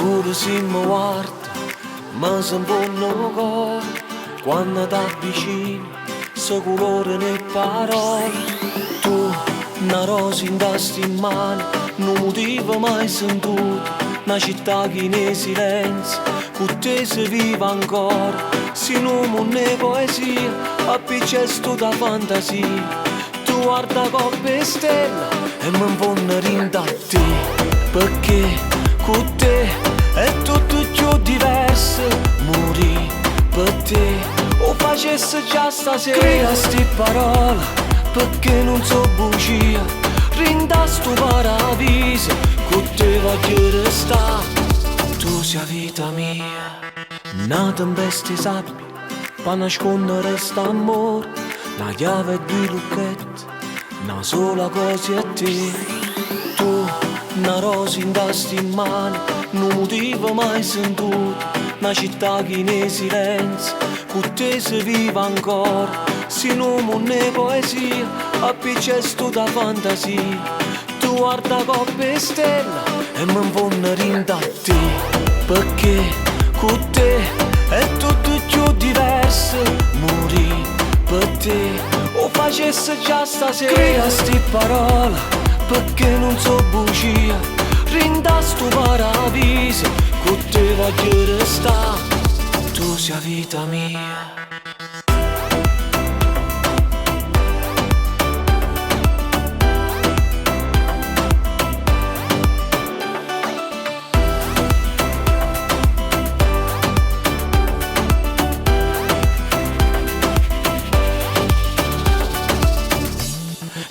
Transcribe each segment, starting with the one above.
Pure se mi guarda, mi si imponne il cuore. Quando ti avvicini, se colore ne parole. Tu, una rosa in testa in mano, non motivo mai sentito. Una città che nei silenzio, con te si vive ancora. Se non è poesia, appicciato tutta fantasia. Tu guarda coppe stella e mi infonde rinda a te. Perché con te è tutto più diverso. Morì per te, o facesse già stasera. Crea sti parole, perché non so bugia. Rinda sto paradiso, con te voglio restare. Tu sei vita mia, una tempesta di sabbia, per nascondere st'amore. Una chiave e due lucchetti, una sola cosa è te. Tu, una rosa in testa in mano, non motivo mai sentito. Una città che nei silenzio, con te si vive ancora. Se non è poesia, appicciato tutta fantasia. Tu guarda coppe stella e mi infonde rinda a te. Perché con te è tutto più diverso. Morì per te, o facesse già stasera. Crea sti parole, perché non so bugia. Rinda sto paradiso, con te voglio restare. Tu sei vita mia.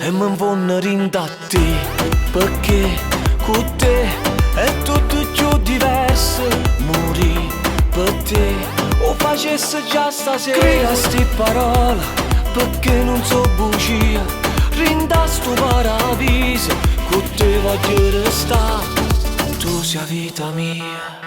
E mi infonde rinda a te, perché con te è tutto più diverso. Morì per te, o facesse già stasera. Crea sti parole, perché non so bugia. Rinda sto paradiso, con te voglio restare. Tu sei vita mia.